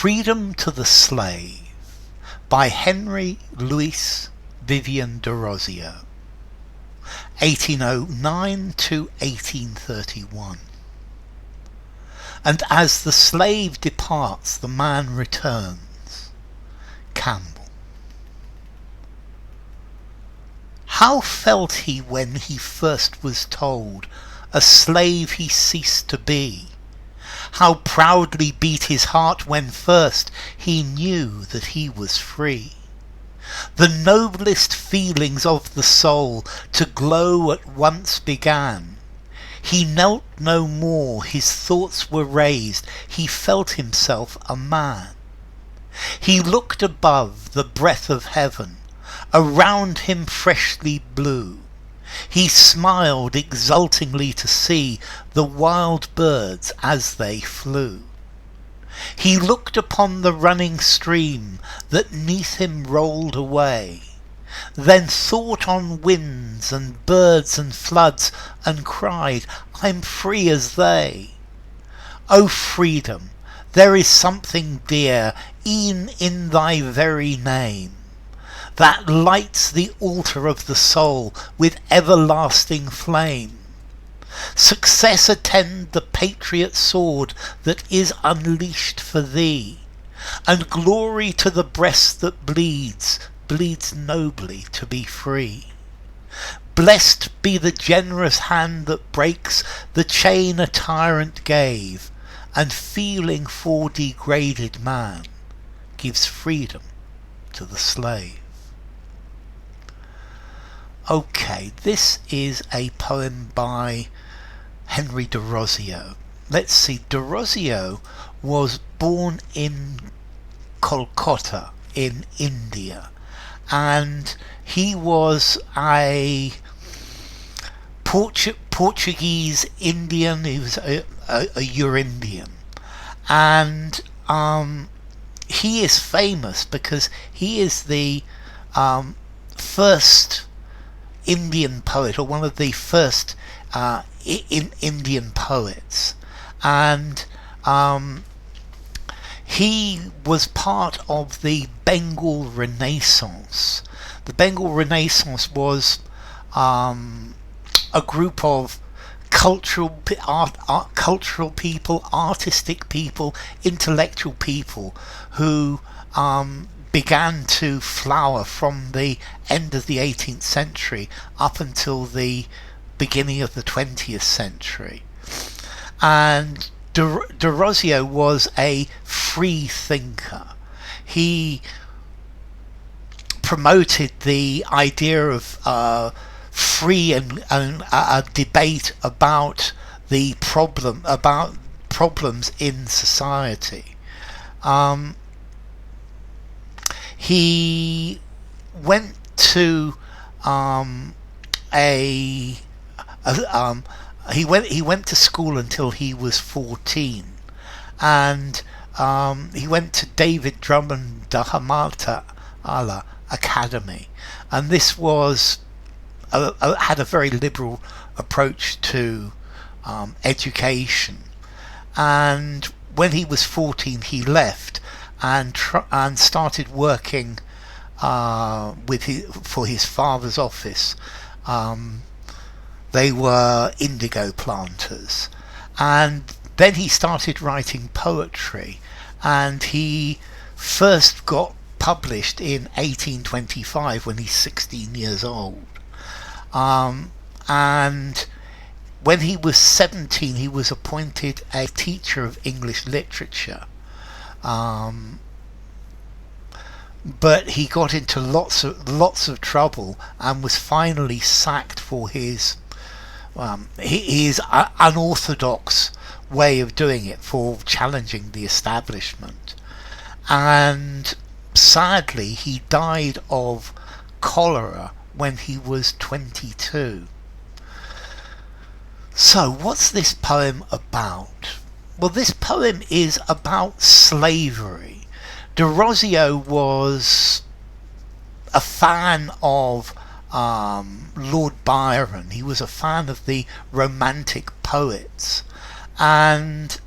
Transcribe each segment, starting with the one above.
Freedom to the Slave by Henry Louis Vivian Derozio, 1809 to 1831. And as the slave departs, the man returns. Campbell. How felt he when he first was told a slave he ceased to be? How proudly beat his heart when first he knew that he was free. The noblest feelings of the soul to glow at once began. He knelt no more, his thoughts were raised, he felt himself a man. He looked above, the breath of heaven around him freshly blew. He smiled exultingly to see the wild birds as they flew. He looked upon the running stream that neath him rolled away, then thought on winds and birds and floods, and cried, I'm free as they. O freedom, there is something dear e'en in thy very name, that lights the altar of the soul with everlasting flame. Success attend the patriot sword that is unleashed for thee, and glory to the breast that bleeds nobly to be free. Blessed be the generous hand that breaks the chain a tyrant gave, and feeling for degraded man, gives freedom to the slave. Okay, this is a poem by Henry Derozio. Let's see, Derozio was born in Kolkata in India, and he was a Portuguese Indian. He was a Urindian, and he is famous because he is the first Indian poet, or one of the first Indian poets, and he was part of the Bengal Renaissance. The Bengal Renaissance was a group of cultural people, artistic people, intellectual people who began to flower from the end of the 18th century up until the beginning of the 20th century. And Derozio was a free thinker. He promoted the idea of free and a debate about problems in society. He went to he went to school until he was 14, and he went to David Drummond Dahamata Allah Academy, and this was had a very liberal approach to education. And when he was 14, he left and started working for his father's office. They were indigo planters, and then he started writing poetry, and he first got published in 1825 when he's 16 years old. And when he was 17, he was appointed a teacher of English literature. But he got into lots of trouble and was finally sacked for his unorthodox way of doing it, for challenging the establishment. And sadly, he died of cholera when he was 22. So what's this poem about? Well, this poem is about slavery. Derozio was a fan of Lord Byron. He was a fan of the Romantic poets, and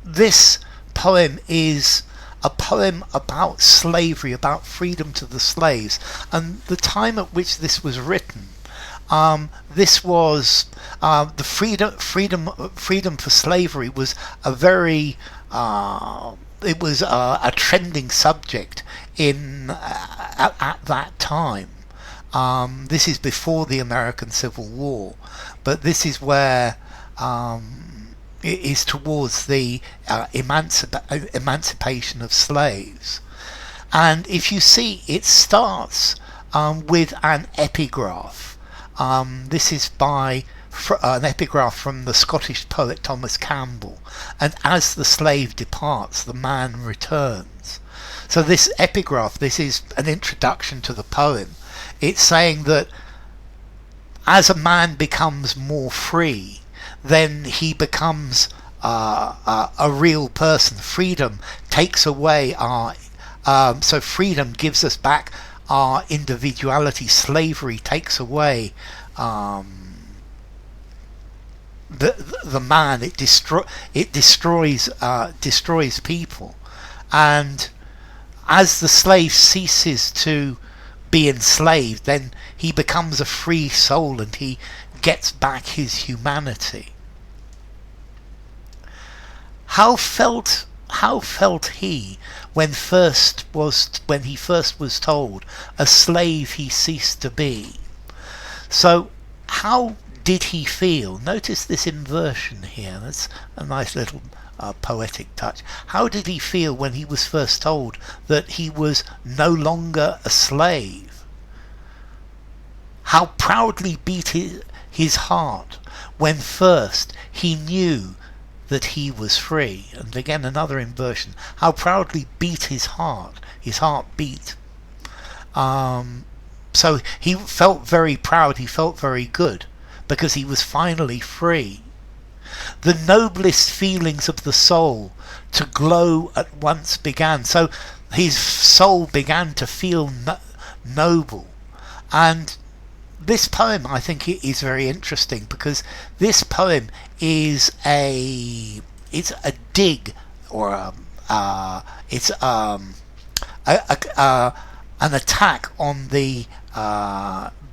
this poem is a poem about slavery, about freedom to the slaves, and the time at which this was written. This was the freedom for slavery was a very it was a trending subject in at that time. This is before the American Civil War, but this is where it is towards the emancipation of slaves. And if you see, it starts with an epigraph. This is by an epigraph from the Scottish poet Thomas Campbell. And as the slave departs, the man returns. So this epigraph, this is an introduction to the poem. It's saying that as a man becomes more free, then he becomes a real person. Freedom takes away our so freedom gives us back our individuality. Slavery takes away the man. It destroys people, and as the slave ceases to be enslaved, then he becomes a free soul and he gets back his humanity. How felt he when he first was told, a slave he ceased to be? So how did he feel? Notice this inversion here. That's a nice little poetic touch. How did he feel when he was first told that he was no longer a slave? How proudly beat his heart when first he knew that he was free. And again, another inversion. How proudly beat his heart. His heart beat. So he felt very proud. He felt very good because he was finally free. The noblest feelings of the soul to glow at once began. So his soul began to feel noble. And this poem, I think, is very interesting because this poem is a dig, or it's an attack on the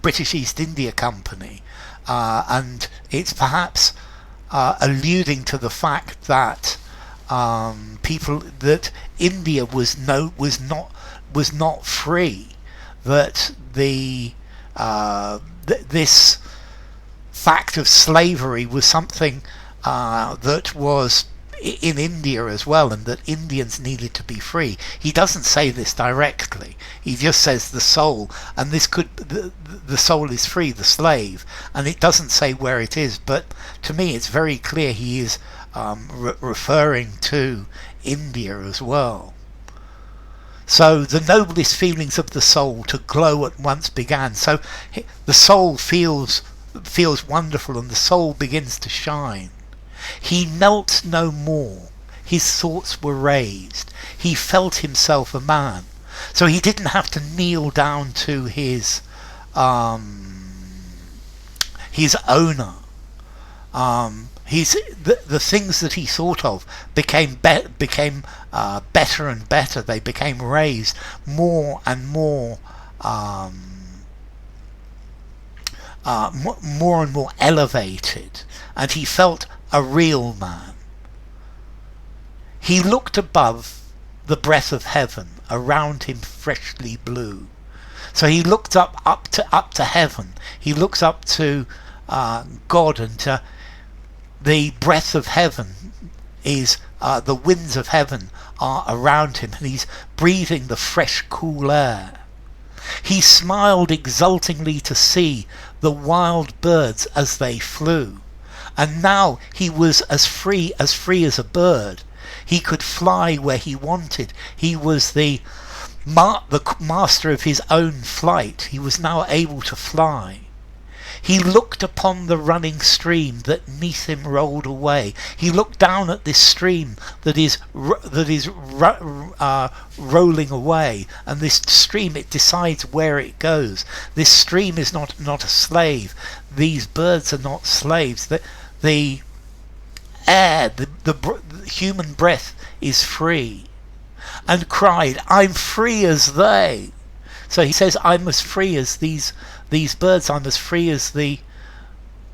British East India Company, and it's perhaps alluding to the fact that that India was not free, that this fact of slavery was something that was in India as well, and that Indians needed to be free. He doesn't say this directly. He just says the soul, and this could the soul is free, the slave, and it doesn't say where it is. But to me, it's very clear he is referring to India as well. So the noblest feelings of the soul to glow at once began. So the soul feels wonderful, and the soul begins to shine. He knelt no more. His thoughts were raised. He felt himself a man. So he didn't have to kneel down to his owner. The things that he thought of became better and better. They became raised more and more, more and more elevated, and he felt a real man. He looked above the breath of heaven, around him freshly blew. So he looked up to heaven. He looks up to God, and to the breath of heaven is the winds of heaven are around him, and he's breathing the fresh, cool air. He smiled exultingly to see the wild birds as they flew, and now he was as free as a bird. He could fly where he wanted. He was the master of his own flight. He was now able to fly. He looked upon the running stream that neath him rolled away. He looked down at this stream that is rolling away, and this stream, it decides where it goes. This stream is not a slave. These birds are not slaves. The air, the human breath is free, and cried, I'm free as they. So he says, I'm as free as these birds, I'm as free as the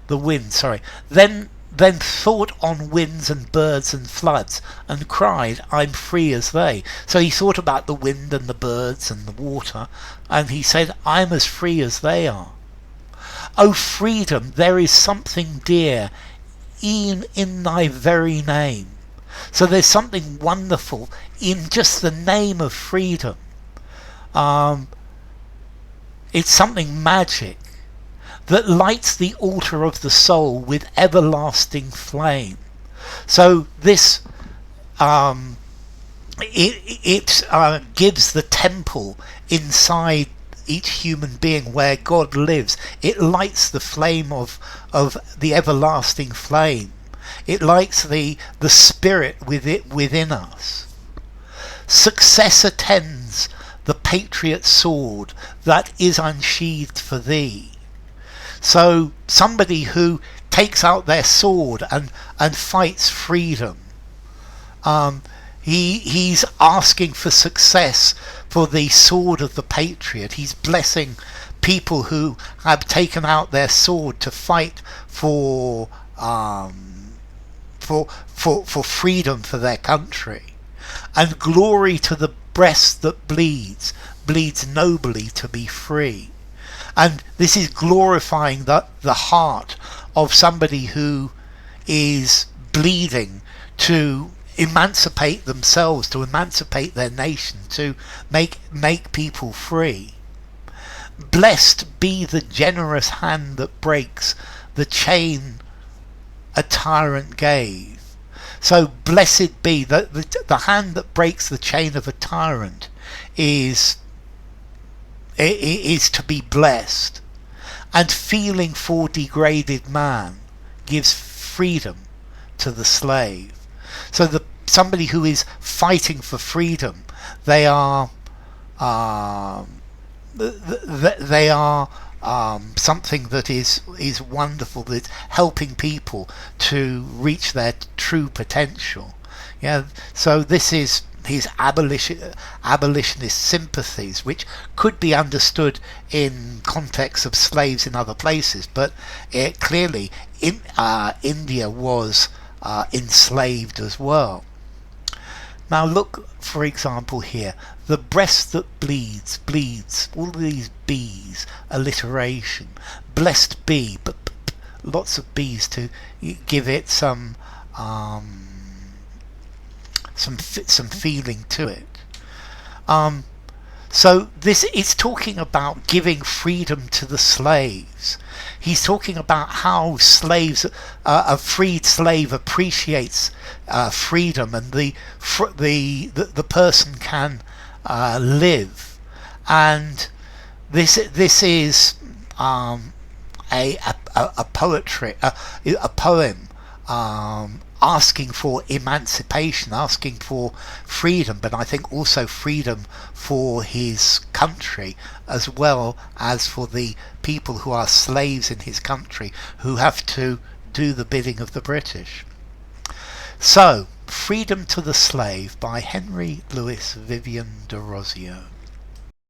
wind, sorry. Then thought on winds and birds and floods, and cried, I'm free as they. So he thought about the wind and the birds and the water, and he said, I'm as free as they are. O freedom, there is something dear, e'en in thy very name. So there's something wonderful in just the name of freedom. It's something magic that lights the altar of the soul with everlasting flame. So this it gives the temple inside each human being where God lives. It lights the flame of the everlasting flame. It lights the spirit within us. Success attends the patriot sword that is unsheathed for thee. So somebody who takes out their sword and fights freedom, he's asking for success for the sword of the patriot. He's blessing people who have taken out their sword to fight for freedom for their country. And glory to the breast that bleeds nobly to be free. And this is glorifying the heart of somebody who is bleeding to emancipate themselves, to emancipate their nation, to make people free. Blessed be the generous hand that breaks the chain a tyrant gave. So blessed be the hand that breaks the chain of a tyrant is to be blessed, and feeling for degraded man gives freedom to the slave. So somebody who is fighting for freedom, they are something that is wonderful, that's helping people to reach their true potential. Yeah. So this is his abolitionist sympathies, which could be understood in context of slaves in other places, but clearly India was enslaved as well. Now look, for example, here, the breast that bleeds, all these bees, alliteration, blessed be, but lots of bees to give it some feeling to it. So this is talking about giving freedom to the slaves. He's talking about how slaves, a freed slave appreciates freedom, and the person can live. And this is a poem asking for emancipation, asking for freedom, but I think also freedom for his country, as well as for the people who are slaves in his country, who have to do the bidding of the British. So, Freedom to the Slave by Henry Louis Vivian Derozio.